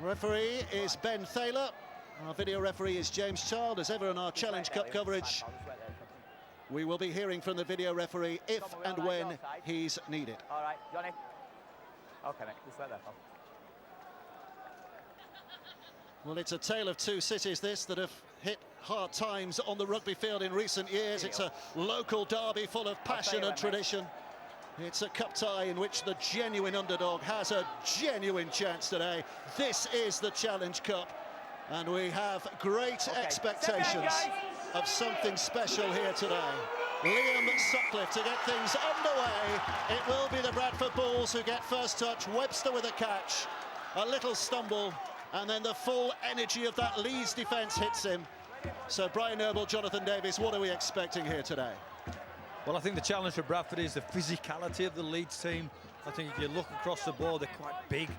Referee is Ben Thaler. Our video referee is James Child. As ever in our Challenge Cup coverage, we will be hearing from the video referee if and when he's needed. All right, Johnny. Okay, mate, just let that go. Well, it's a tale of two cities, this, that have hit hard times on the rugby field in recent years. It's a local derby full of passion and tradition. It's a cup tie in which the genuine underdog has a genuine chance today. This is the Challenge Cup, and we have great expectations of something special here today. Liam Sutcliffe to get things underway. It will be the Bradford Bulls who get first touch. Webster with a catch, a little stumble, and then the full energy of that Leeds defence hits him. So Brian Noble, Jonathan Davis, what are we expecting here today? Well, I think the challenge for Bradford is the physicality of the Leeds team. I think if you look across the board, they're quite big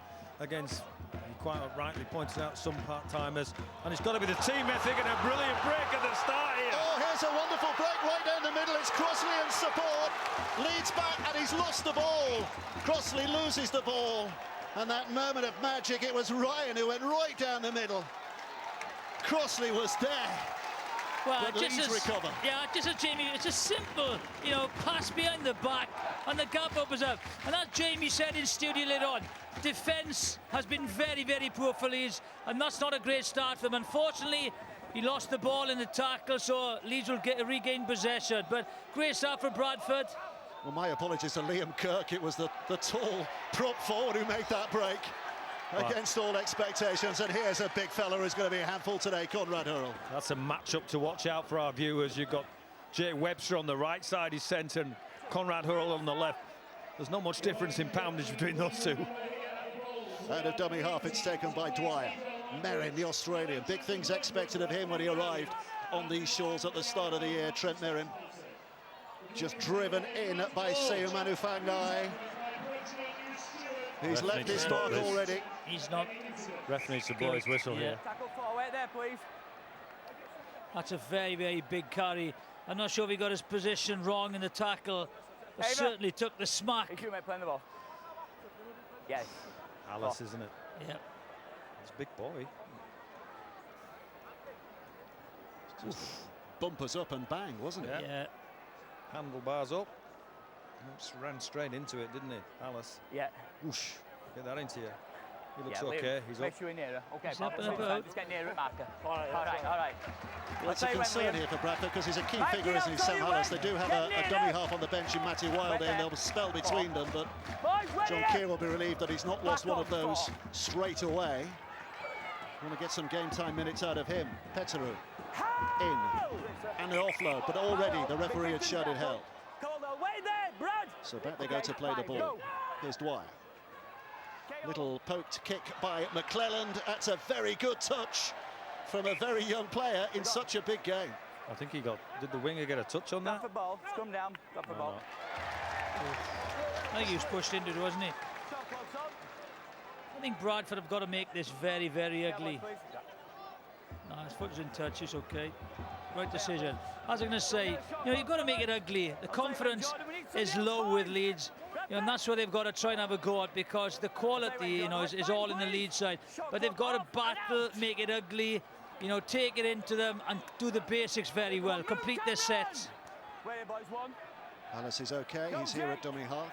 against, you quite rightly pointed out, some part-timers. And it's got to be the team ethic and a brilliant break at the start here. Oh, here's a wonderful break right down the middle. It's Crossley in support. Leeds back and he's lost the ball. Crossley loses the ball. And that moment of magic, it was Ryan who went right down the middle. Crossley was there. Well, just as Jamie, it's a simple, pass behind the back, and the gap opens up. And as Jamie said in studio later on, defence has been very, very poor for Leeds, and that's not a great start for them. Unfortunately, he lost the ball in the tackle, so Leeds will regain possession. But great start for Bradford. Well, my apologies to Liam Kirk. It was the tall prop forward who made that break. Against all expectations, and here's a big fella who's going to be a handful today, Conrad Hurrell. That's a match-up to watch out for our viewers. You've got Jay Webster on the right side, he's centre, and Conrad Hurrell on the left. There's not much difference in poundage between those two. Out of dummy half, it's taken by Dwyer. Merrin, the Australian. Big things expected of him when he arrived on these shores at the start of the year. Trent Merrin just driven in by Seu Manufangai. He's left his mark already. He's not. Ref needs to blow his whistle here. Tackle forward there, please. That's a very, very big carry. I'm not sure if he got his position wrong in the tackle, but certainly took the smack. It's you, mate, playing the ball. Yes. Alice, isn't it? Yeah. It's a big boy. Just bumpers up and bang, wasn't it? Yeah. Handlebars up. Just ran straight into it, didn't he, Alice? Yeah. Whoosh. Get that into you. He looks Yeah, okay. He's make up. sure you're nearer. Okay, He's up and Papa, about. just get nearer it, marker. All right. Well, it's a concern here for Bradford because he's a key figure, isn't he, Sam Hallis? They do have a dummy half on the bench in Matty Wilder, and they'll spell between them, but John Keir will be relieved that he's not lost one of those straight away. Want to get some game time minutes out of him. Petteru in, and an offload, but already the referee had shut it held. So back they go to play the ball. Here's Dwyer. Little poked kick by McClelland. That's a very good touch from a very young player in such a big game. I think he got. Did the winger get a touch on that? Drop the ball. Come down. Drop the ball. I think he was pushed into it, wasn't he? I think Bradford have got to make this very, very ugly. No, his foot's in touch. It's okay. Right decision. As I'm going to say, you've got to make it ugly. The confidence is low with Leeds, and that's where they've got to try and have a go at, because the quality, is all in the Leeds side. But they've got to battle, make it ugly, take it into them and do the basics very well. Complete their sets. Alice is okay. He's here at dummy half.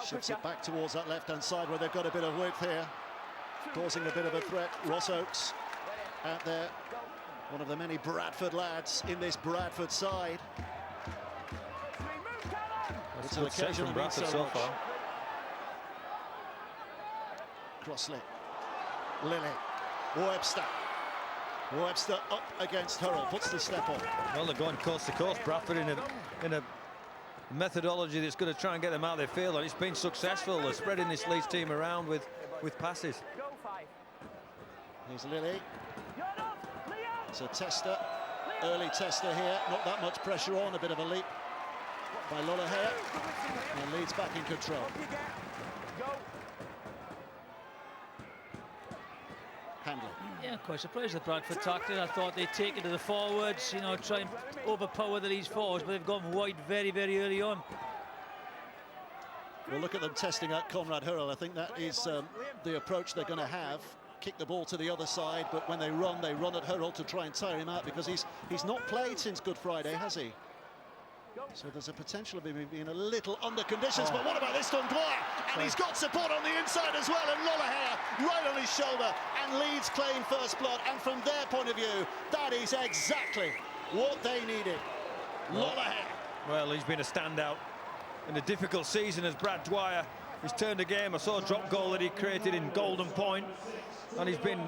Shifts it back towards that left-hand side where they've got a bit of width here, causing a bit of a threat. Ross Oakes out there. One of the many Bradford lads in this Bradford side. It's an occasion from Bradford so far. Crossley, Lilly, Webster. Webster up against Hurrell, puts the step on. Well, they're going coast to coast, Bradford, in a methodology that's going to try and get them out of their field, and it's been successful. They're spreading this Leeds team around with passes. Here's Lilly. It's a tester, early tester here, not that much pressure on, a bit of a leap by Lollahea, and Leeds back in control. Handling. Yeah, quite surprised at Bradford tactic. I thought they'd take it to the forwards, try and overpower the Leeds forwards, but they've gone wide very, very early on. We'll look at them testing out Conrad Hurrell. I think that is the approach they're going to have. kick the ball to the other side, but when they run at Hurrell to try and tire him out, because he's not played since Good Friday, has he? So there's a potential of him being a little under conditions, but what about this from Dwyer? And he's got support on the inside as well, and Lollaher right on his shoulder, and Leeds claim first blood, and from their point of view, that is exactly what they needed. Lollaher. Well, he's been a standout in a difficult season as Brad Dwyer. He's turned a game. I saw a drop goal that he created in Golden Point, and he's been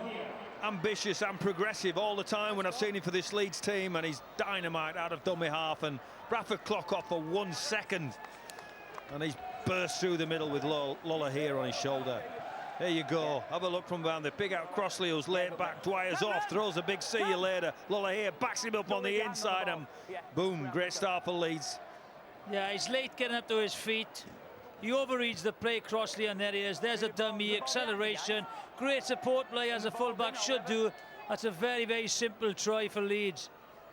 ambitious and progressive all the time when I've seen him for this Leeds team, and he's dynamite out of dummy half, and Bradford clock off for 1 second, and he's burst through the middle with Lolla here on his shoulder. There you go, have a look from behind the big out Crossley, who's laid back. Dwyer's off, throws a big see you later. Lolla here backs him up on the inside, and boom, great start for Leeds. Yeah, he's late getting up to his feet. He overreads the play, Crossley, and there he is. There's a dummy, acceleration. Great support play as a fullback should do. That's a very, very simple try for Leeds.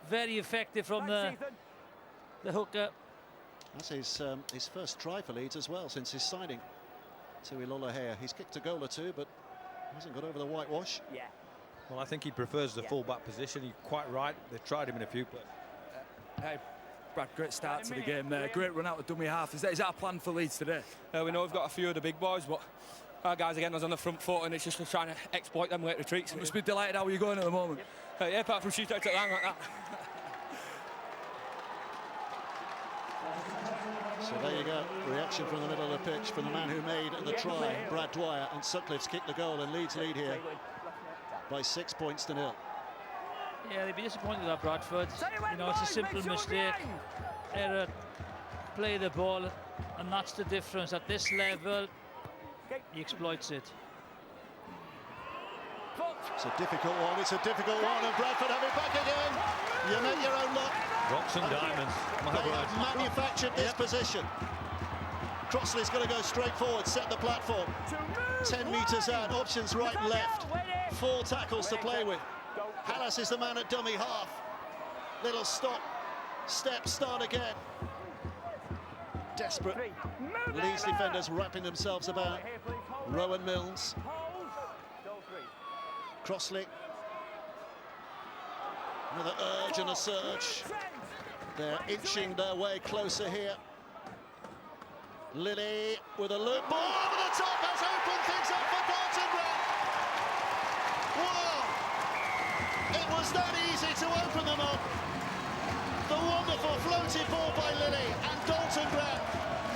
Very effective from the hooker. That's his first try for Leeds as well since his signing. Tui Lollaher. He's kicked a goal or two, but hasn't got over the whitewash. Yeah. Well, I think he prefers the full-back position. You're quite right. They've tried him in a few places. Hey, Brad, great start to the game there. Great run out of dummy half. Is that a plan for Leeds today? We know we've got a few of the big boys, but our guys are getting us on the front foot, and it's just trying to exploit them late retreats. You must be delighted how you're going at the moment. Yeah, apart from shoot out to the line like that. So there you go, reaction from the middle of the pitch from the man who made the try, Brad Dwyer, and Sutcliffe's kicked the goal, and Leeds lead here by 6 points to 0. Yeah, they'd be disappointed at Bradford. You know, it's a simple mistake. Error, play the ball, and that's the difference. At this level, he exploits it. It's a difficult one, and Bradford have it back again. You make your own luck. Rocks and diamonds. They have manufactured this position. Crossley's going to go straight forward, set the platform. 10 metres out, options right and left. 4 tackles to play with. Hallas is the man at dummy half. Little stop, step, start again. Desperate. Leeds defenders wrapping themselves about Rowan Mills. Crossley. Another urge and a surge. They're inching their way closer here. Lilly with a loop. Ball over the top has opened things up for Dalton Brown. Wow! It was that easy to open them up. The wonderful floated ball by Lilly, and Dalton Brown,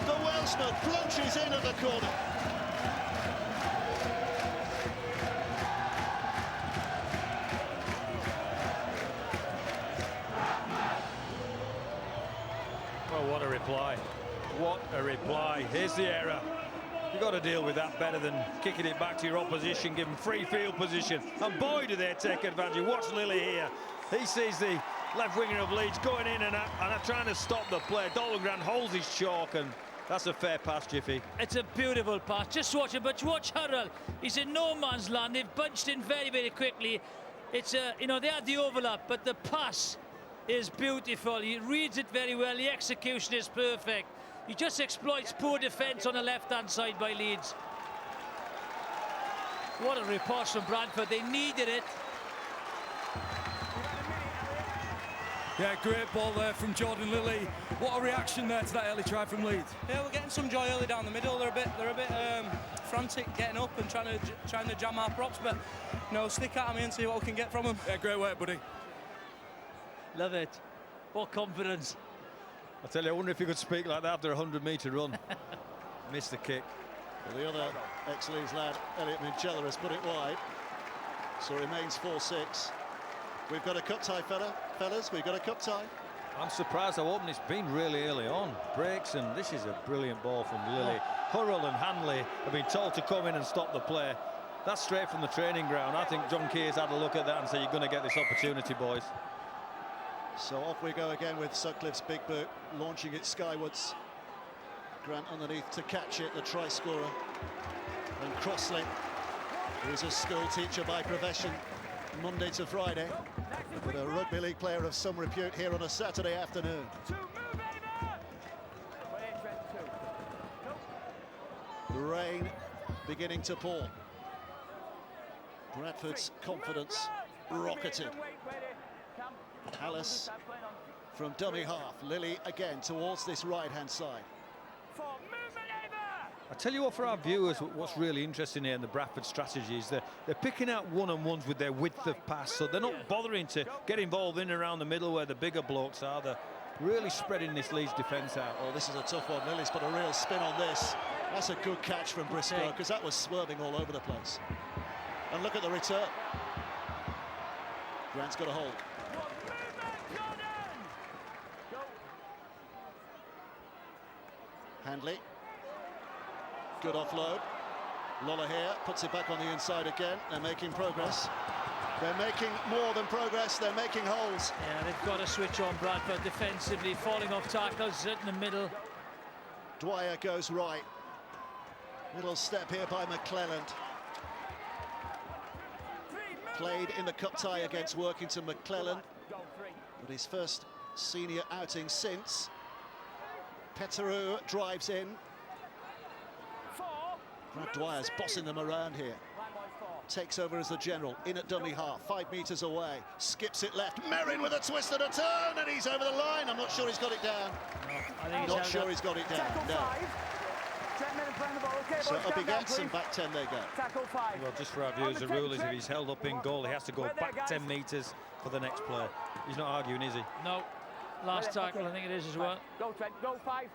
the Welshman, plunges in at the corner. Well, what a reply. What a reply. Here's the error. You've got to deal with that better than kicking it back to your opposition, giving free field position. And boy, do they take advantage. Watch Lilly here. He sees the left winger of Leeds going in and trying to stop the play. Dalton Grant holds his chalk, and that's a fair pass, Jiffy. It's a beautiful pass. Just watch it, but watch Hurrell. He's in no man's land. They've bunched in very, very quickly. It's you know, they had the overlap, but the pass is beautiful. He reads it very well. The execution is perfect. He just exploits poor defence on the left-hand side by Leeds. What a repulse from Bradford. They needed it. Yeah, great ball there from Jordan Lilly. What a reaction there to that early try from Leeds. Yeah, we're getting some joy early down the middle. They're a bit frantic getting up and trying to jam our props, but you know, stick at me and see what we can get from them. Yeah, great work, buddy. Love it. What confidence. I tell you, I wonder if he could speak like that after a 100-metre run. Missed the kick. Well, the other ex-Leeds lad, Elliot Minchella, has put it wide. So it remains 4-6. We've got a cup tie, fellas. We've got a cup tie. I'm surprised how open it's been really early on. Breaks, and this is a brilliant ball from Lilly. Hurrell and Hanley have been told to come in and stop the play. That's straight from the training ground. I think John Keir's had a look at that and said, you're going to get this opportunity, boys. So off we go again with Sutcliffe's big boot, launching it skywards. Grant underneath to catch it, the try scorer. And Crossley, who's a school teacher by profession, Monday to Friday, but a rugby league player of some repute here on a Saturday afternoon. The rain beginning to pour. Bradford's confidence rocketed. Hallis from dummy half. Lilly again towards this right-hand side. I tell you what, for our viewers, what's really interesting here in the Bradford strategy is they're picking out one-on-ones with their width of pass, so they're not bothering to get involved in and around the middle where the bigger blokes are. They're really spreading this Leeds defence out. Oh, this is a tough one. Lilly's put a real spin on this. That's a good catch from Briscoe, because that was swerving all over the place. And look at the return. Grant's got a hold. Handley. Good offload. Lola here puts it back on the inside again. They're making progress. They're making more than progress. They're making holes. Yeah, they've got to switch on Bradford defensively, falling off tackles in the middle. Dwyer goes right. Little step here by McClelland. Played in the cup tie against Workington. McClelland, but his first senior outing since. Petteru drives in. Brad Dwyer's bossing them around here. Takes over as the general, in at dummy half, 5 metres away. Skips it left. Merrin with a twist and a turn, and he's over the line. I'm not sure he's got it down. I think Not sure he's got it down, no. So up he gets, and back 10 they go. Well, just for our viewers, the rule is if he's held up in goal, he has to go back 10 metres for the next play. He's not arguing, is he? No. Last tackle, I think it is as well. Go, Trent, go 5.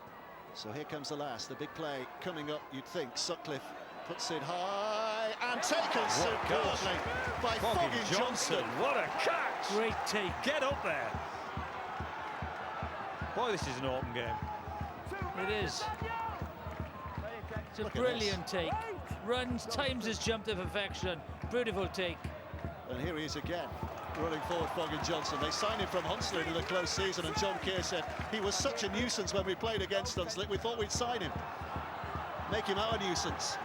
So here comes the last, the big play coming up, you'd think. Sutcliffe puts it high and taken superbly by Foggin Johnson. What a catch! Great take. Get up there. Boy, this is an open game. It is. It's a brilliant take. Runs, times his jump to perfection. Beautiful take. And here he is again, running forward, Foggin Johnson. They signed him from Hunslet in the close season, and John Keir said he was such a nuisance when we played against Hunslet, we thought we'd sign him. Make him our nuisance.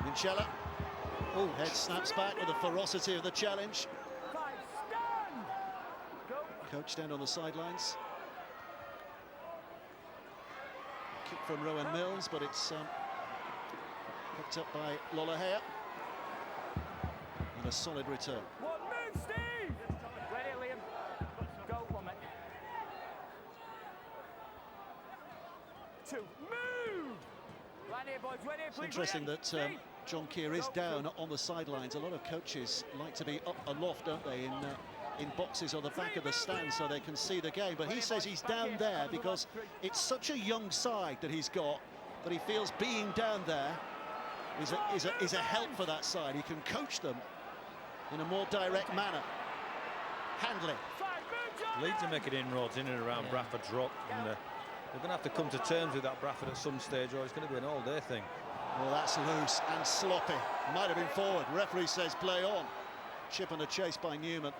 Minchella. Oh, head snaps back with the ferocity of the challenge. Coach stand on the sidelines. Kick from Rowan Mills, but it's picked up by Lollahea. And a solid return. One move, Steve! Ready, Liam. Go, 1 minute. 2, move! Right here, boys, ready, It's interesting that John Keir is down on the sidelines. A lot of coaches like to be up aloft, don't they, in boxes on the back of the stand so they can see the game. But he says he's down there because it's such a young side that he's got that he feels being down there is a help for that side. He can coach them in a more direct manner. Handley. Leeds are making inroads in and around Bradford's rock, and they're going to have to come to terms with that Bradford at some stage, or it's going to be an all-day thing. Well, that's loose and sloppy. Might have been forward. Referee says play on. Chip and a chase by Newman.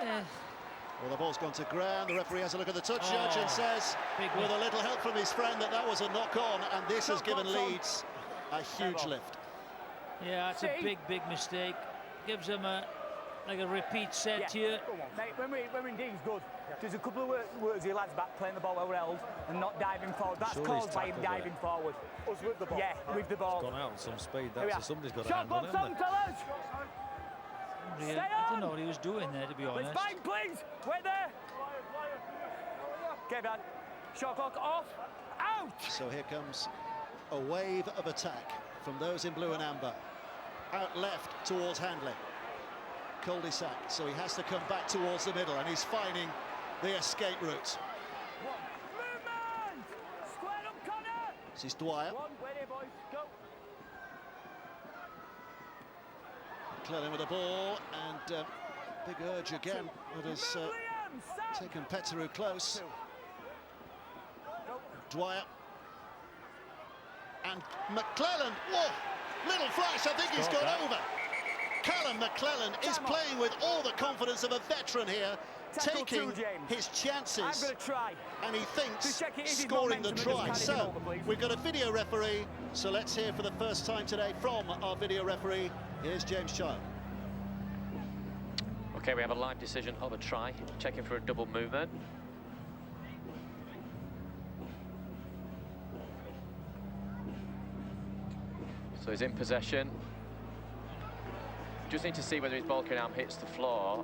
Well, the ball's gone to ground. The referee has a look at the touch judge and says, with a little help from his friend, that was a knock-on, and this has given Leeds a huge lift. Yeah, it's a big mistake. Gives them like a repeat set here. Mate, when we're in D, it's good. There's a couple of words your lads back playing the ball well held and not diving forward. That's caused by him diving forward. Us with the ball? Yeah, with the ball. It's gone out at some speed. That's so somebody's got a Shot hand on box him. on, fellas! I don't know what he was doing there, to be honest. It's fine, please! Wait there! Okay, man. Shot clock off. Out! So here comes a wave of attack from those in blue and amber. Out left towards Handley. Cul-de-sac, so he has to come back towards the middle, and he's finding the escape route. Movement! Square up, corner! This is Dwyer. Wait here, boys. Go. McClellan with the ball, and big urge again that has taken Petteru close. Dwyer. And McClellan, whoa! Little flash, I think he's gone over. Callum McClellan is playing with all the confidence of a veteran here, taking his chances, I'm going to try. and he thinks scoring the try. So we've got a video referee, so let's hear for the first time today from our video referee. Here's James Child. Okay, we have a live decision of a try, checking for a double movement. So he's in possession. Just need to see whether his ball carrying arm hits the floor.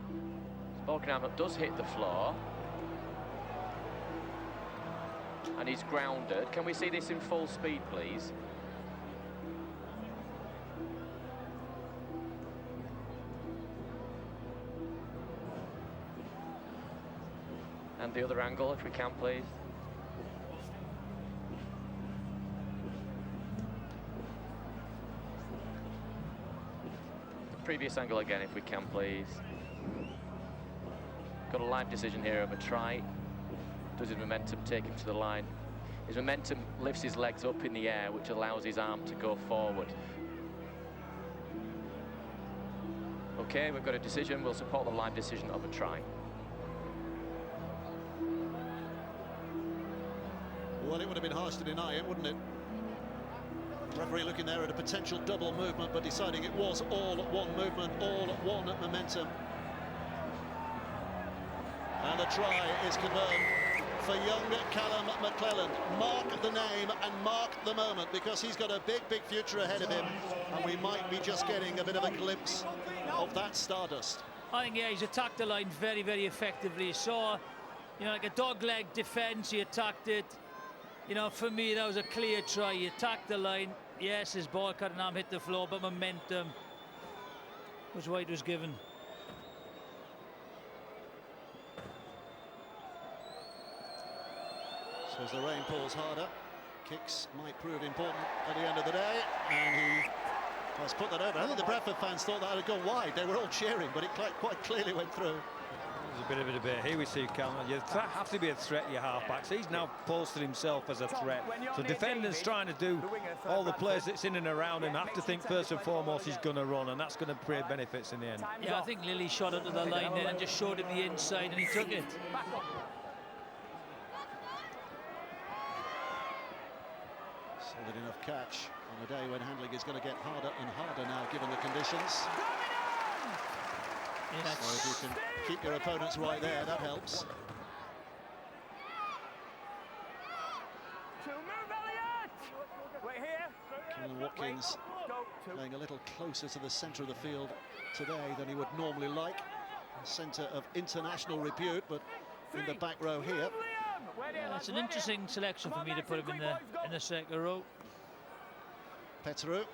His ball carrying arm does hit the floor. And he's grounded. Can we see this in full speed, please? And the other angle, if we can, please. The previous angle again, if we can, please. Got a live decision here of a try. Does his momentum take him to the line? His momentum lifts his legs up in the air, which allows his arm to go forward. Okay, we've got a decision. We'll support the live decision of a try. Well, it would have been harsh to deny it, wouldn't it? Referee looking there at a potential double movement, but deciding it was all one movement, all one momentum. And a try is confirmed for young Callum McClelland. Mark the name and mark the moment, because he's got a big, big future ahead of him, and we might be just getting a bit of a glimpse of that stardust. I think, yeah, he's attacked the line very, very effectively. He saw, you know, like a dog-leg defence, he attacked it. You know, for me, that was a clear try. He attacked the line. Yes, his ball carrying arm hit the floor, but momentum was what it was given. So as the rain pours harder, kicks might prove important at the end of the day, and he has put that over. I think the Bradford fans thought that had gone wide. They were all cheering, but it quite clearly went through. There's a bit of a debate. Here we see Callum. You have to be a threat to your half-backs. He's now posted himself as a threat. So defenders trying to do all the players that's in and around him have to think first and foremost he's going to run, and that's going to create benefits in the end. Yeah, I think Lilly shot up to the line then and just showed him the inside, and he took it. Solid enough catch on a day when handling is going to get harder and harder now, given the conditions. Yes. So if you can keep your opponents right there, that helps. Kieran Watkins playing a little closer to the centre of the field today than he would normally like. A centre of international repute, but in the back row here. Yeah, it's an interesting selection for me to put him in the second row. Petru,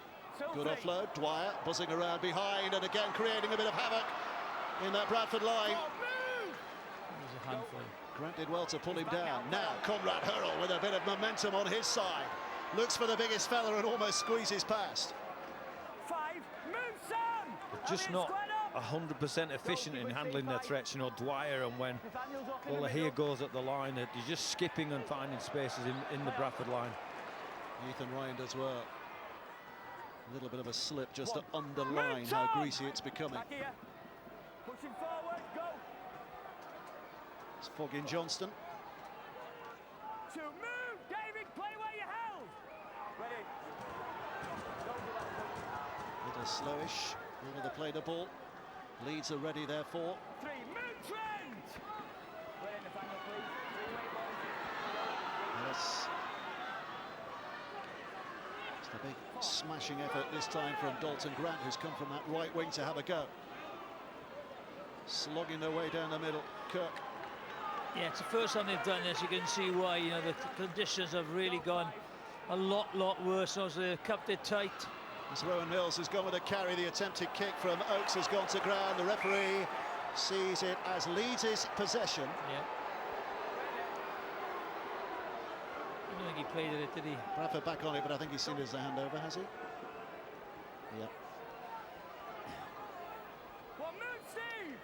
good offload. Dwyer buzzing around behind and again creating a bit of havoc in that Bradford line. He's a handful. Grant did well to pull him down. Now Conrad Hurrell with a bit of momentum on his side. Looks for the biggest fella and almost squeezes past. Just not 100% efficient in handling their threats, you know, Dwyer, and when here goes at the line, he's just skipping and finding spaces in the Bradford line. Ethan Ryan does well. A little bit of a slip just to underline how greasy it's becoming. Pushing forward, go. It's Foggin Johnston. To move, David, play where you held. Ready. Little slowish, over the play the ball. Leeds are ready therefore. 3, move, Trent. Play in the final, please. 3-way ball. Yes. It's a big smashing effort this time from Dalton Grant, who's come from that right wing to have a go. Slogging their way down the middle. Kirk. Yeah, it's the first time they've done this. You can see why, you know, the conditions have really gone a lot worse. So they've kept it tight. As Rowan Mills has gone with a carry, the attempted kick from Oakes has gone to ground. The referee sees it as Leeds' possession. Yeah. I don't think he played it, did he? Bradford back on it, but I think he's seen it as a handover, has he? Yep. One move, Steve.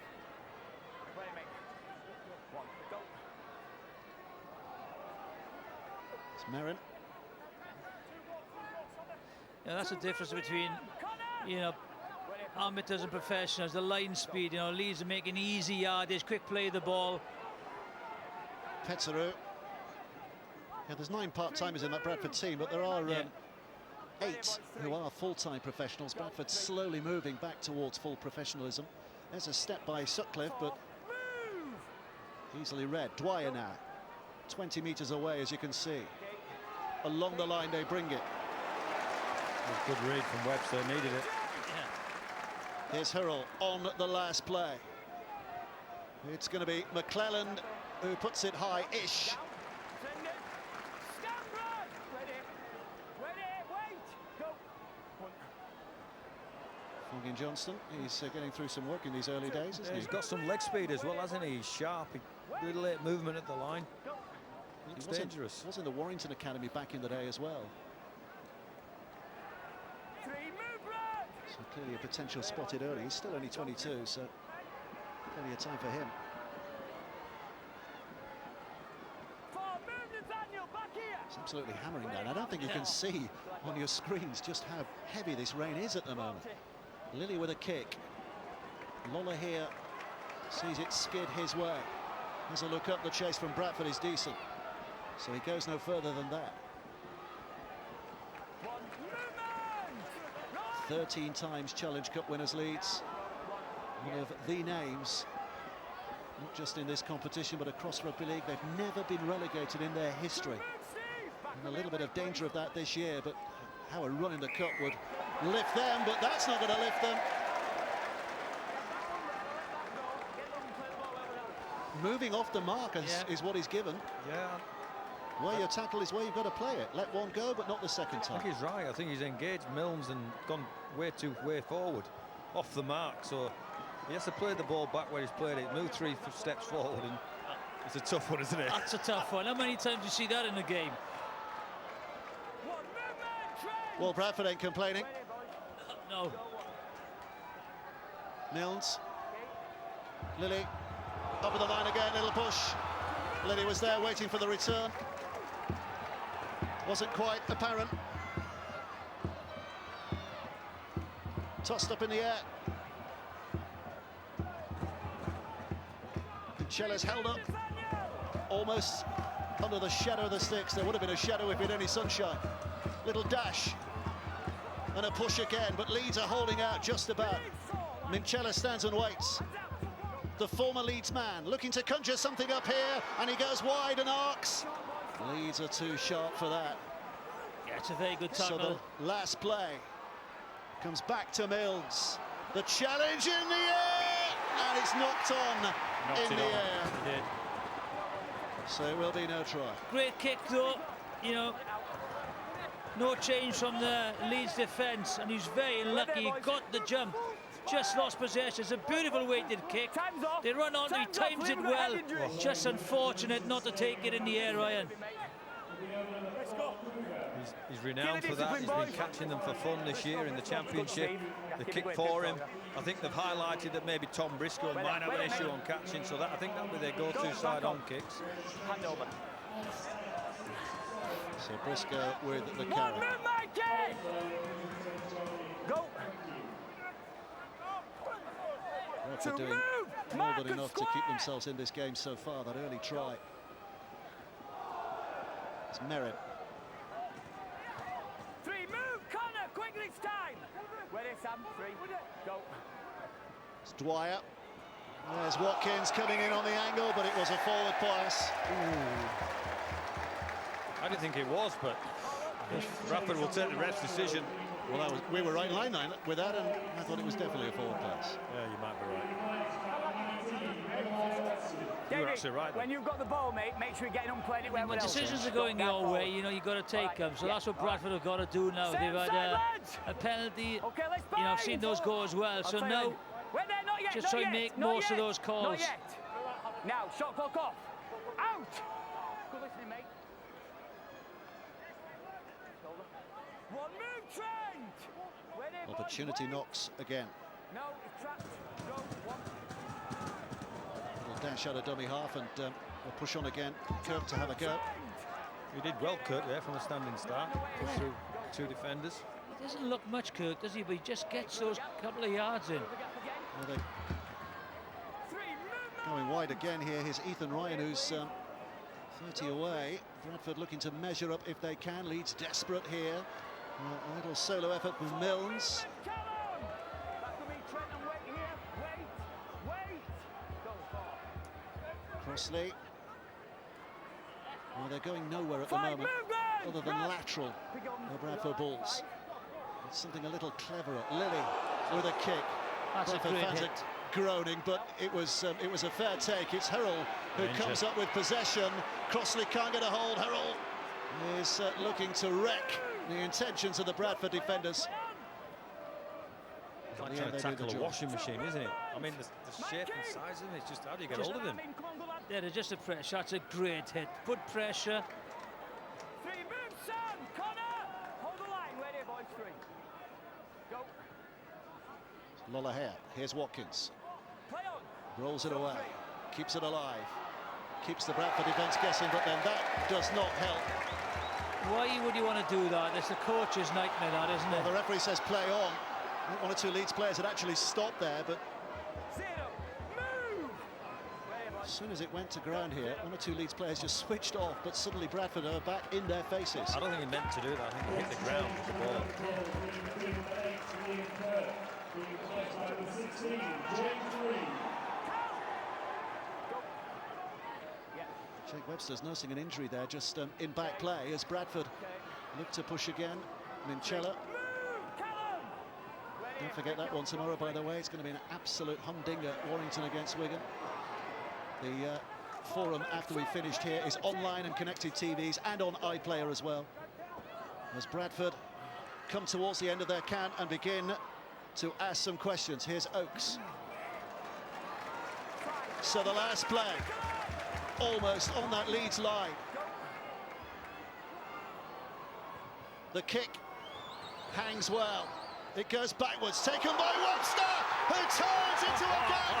Wait a minute. One, go. It's Merrin. Yeah, that's the difference between, you know, amateurs and professionals. The line speed, you know, Leeds are making easy yardage, quick play of the ball. Petru. Yeah, there's 9 part-timers in that Bradford team, but there are 8 who are full-time professionals. Bradford slowly moving back towards full professionalism. There's a step by Sutcliffe, but easily read. Dwyer now, 20 metres away, as you can see. along the line they bring it. Good read from Webster, needed it. Here's Hurrell on the last play. It's going to be McClellan who puts it high-ish. Fogin Johnston, he's getting through some work in these early days, isn't he? He's got some leg speed as well, hasn't he? He's sharp, really late movement at the line. Looks dangerous. He was in the Warrington Academy back in the day as well. So clearly a potential spotted early. He's still only 22, so plenty of time for him. It's absolutely hammering down. I don't think you can see on your screens just how heavy this rain is at the moment. Lilly with a kick. Lola here sees it skid his way. Has a look up. The chase from Bradford is decent, so he goes no further than that. 13 times Challenge Cup winners Leeds. One of the names, not just in this competition but across Rugby League. They've never been relegated in their history. And a little bit of danger of that this year, but how a run in the cup would lift them, but that's not going to lift them. Moving off the mark is what he's given. Yeah. Where your tackle is where you've got to play it. Let one go, but not the second time. I think he's right. I think he's engaged Milnes and gone way forward, off the mark. So he has to play the ball back where he's played it, move 3 steps forward, and it's a tough one, isn't it? That's a tough one. How many times do you see that in the game? Well, Bradford ain't complaining. No. Milnes. Lilly. Up of the line again, little push. Lilly was there waiting for the return. Wasn't quite apparent. Tossed up in the air. Pinchella's held up. Almost under the shadow of the sticks. There would have been a shadow if it had any sunshine. Little dash. And a push again, but Leeds are holding out just about. Minchella stands and waits. The former Leeds man looking to conjure something up here, and he goes wide and arcs. Leeds are too sharp for that. Yeah, it's a very good tackle. So the last play comes back to Milnes. The challenge in the air, and it's knocked on in the air. He did. So it will be no try. Great kick though, you know. No change from the Leeds defence, and he's very lucky. He got the jump, just lost possession. It's a beautiful weighted kick. They run on, he times it well. Just unfortunate not to take it in the air, Ryan. He's renowned for that. He's been catching them for fun this year in the championship. The kick for him. I think they've highlighted that maybe Tom Briscoe might have an issue on catching, so that I think that'll be their go-to side on kicks. So Briscoe with the carry. Go. Bradford doing more than enough to keep themselves in this game so far. That early try. It's Merritt. 3, move, Connor, quickly, it's time. Where is Sam? 3, go. It's Dwyer. There's Watkins coming in on the angle, but it was a forward pass. Ooh. I didn't think it was, but Bradford will take the ref's decision. Well, we were right in line with that, and I thought it was definitely a forward pass. Yeah, you might be right. David, You're actually right then. when you've got the ball, mate, make sure you're getting unplayed it where When else. decisions are going your way, you know, you've got to take them. So that's what Bradford have got to do now. They've had a penalty. Okay, let's you know, I've seen those go as well. So now, just try and make most of those calls. Not yet. Now, shot clock off. Out. Good listening, mate. One move, Trent. Opportunity knocks again. No, it's trapped. Go, one. Little dash out of dummy half, and we'll push on again. Kirk to have a go. He did well, Kirk, there from a standing start. Push through 2 defenders. He doesn't look much, Kirk, does he? But he just gets those couple of yards in. Well, they're going wide again here. Here's Ethan Ryan, who's 30 away. Bradford looking to measure up if they can. Leeds desperate here. A little solo effort from Milnes. Crossley. Well, they're going nowhere at the moment. other than lateral, the Bradford Bulls. It's something a little cleverer. Lilly with a kick. That's a Bradford great fans hit. are groaning, but it was a fair take. It's Hurrell who comes up with possession. Crossley can't get a hold. Hurrell is looking to wreck the intentions of the Bradford defenders. It's like trying to tackle a washing machine, isn't it? I mean, the shape and size of it, it's just how do you get hold of him? Yeah, they're just a pressure. That's a great hit. Good pressure. 3, move, son! Connor! Hold the line, ready, boys, 3. Go. Lollaher, here's Watkins. Play on. Rolls it away, keeps it alive. Keeps the Bradford defence guessing, but then that does not help. Why would you want to do that? It's the coach's nightmare, that, isn't it? Well, the referee says play on. I think 1 or 2 Leeds players had actually stopped there, but 0, move! as soon as it went to ground here, 1 or 2 Leeds players just switched off, but suddenly Bradford are back in their faces. I don't think he meant to do that. I think he hit the ground with the ball. Jake Webster's nursing an injury there, just in back play as Bradford look to push again. Minchella. Don't forget that one tomorrow, by the way. It's going to be an absolute humdinger, Warrington against Wigan. The forum, after we finished here, is online and connected TVs and on iPlayer as well. As Bradford come towards the end of their count and begin to ask some questions. Here's Oakes. So the last play, almost on that Leeds line. The kick hangs well. It goes backwards, taken by Webster, who turns into a gap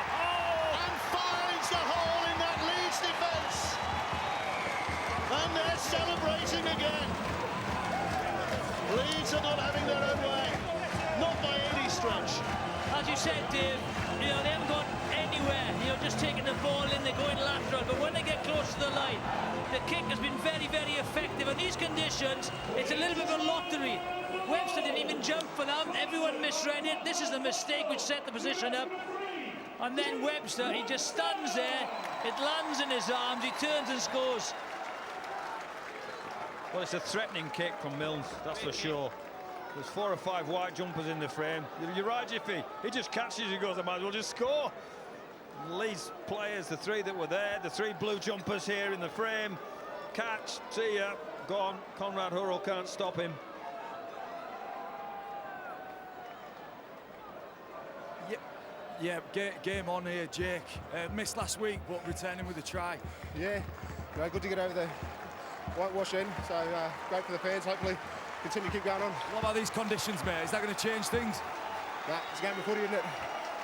and finds the hole in that Leeds defence. And they're celebrating again. Leeds are not having their own way, not by any stretch. As you said, Dave, they haven't gone anywhere. Just taking the ball in, they're going lateral. But when they get close to the line, the kick has been very, very effective. In these conditions, it's a little bit of a lottery. Webster didn't even jump for them. Everyone misread it. This is the mistake which set the position up. And then Webster, he just stands there. It lands in his arms. He turns and scores. Well, it's a threatening kick from Milnes, that's for sure. There's 4 or 5 white jumpers in the frame. You're right, Jiffy. He just catches, he goes, I might as well just score. Leeds players, the 3 that were there, the 3 blue jumpers here in the frame. Catch, see ya, gone. Conrad Hurrell can't stop him. Yeah, game on here, Jake. Missed last week, but returning with a try. Yeah, good to get over the whitewash in, so great for the fans. Hopefully continue to keep going on. What about these conditions, mate? Is that going to change things? Nah, it's a game of footy, isn't it?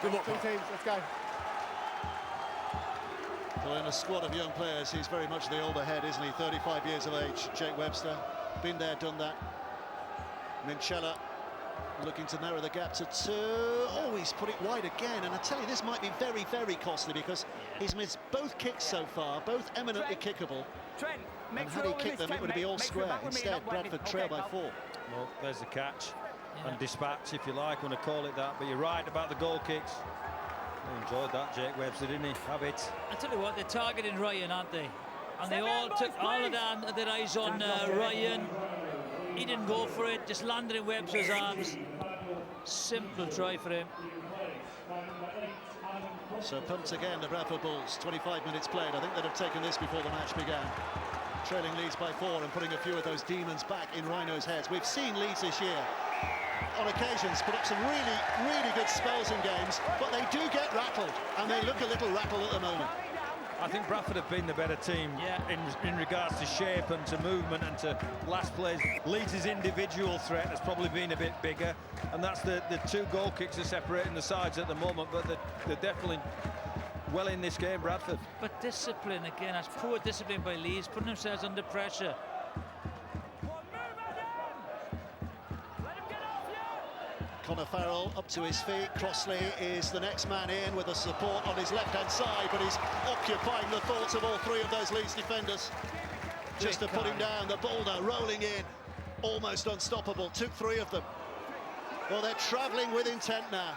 Good luck, 2 teams, let's go. Well, in a squad of young players, he's very much the older head, isn't he? 35 years of age, Jake Webster. Been there, done that. Minchella looking to narrow the gap to 2. Oh, he's put it wide again. And I tell you, this might be very, very costly because he's missed both kicks so far, both eminently kickable. Trent, and had he kicked them, it would be all square. Instead, Bradford trail by 4. Well, there's the catch and dispatch, if you like, want to call it that. But you're right about the goal kicks. He enjoyed that, Jake Webster, didn't he? Have it. I tell you what, they're targeting Ryan, aren't they? And they all took all of their eyes on Ryan. He didn't go for it, just landed in Webster's arms. Simple try for him. So pumped again, the Bradford Bulls. 25 minutes played. I think they'd have taken this before the match began. Trailing Leeds by 4 and putting a few of those demons back in Rhinos' heads. We've seen Leeds this year, on occasions, put up some really, really good spells in games, but they do get rattled, and they look a little rattled at the moment. I think Bradford have been the better team in regards to shape and to movement and to last plays. Leeds' individual threat has probably been a bit bigger, and that's the 2 goal kicks are separating the sides at the moment, but they're definitely well in this game, Bradford. But discipline, again, that's poor discipline by Leeds, putting themselves under pressure. Conor Farrell up to his feet. Crossley is the next man in with the support on his left-hand side, but he's occupying the thoughts of all 3 of those Leeds defenders. Just to put him down, the boulder rolling in, almost unstoppable. Took 3 of them. Well, they're travelling with intent now.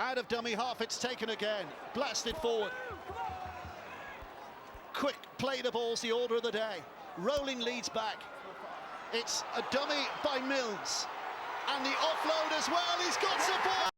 Out of dummy half, it's taken again. Blasted forward. Quick play the ball's the order of the day. rolling Leeds back. It's a dummy by Mills. And the offload as well, he's got support!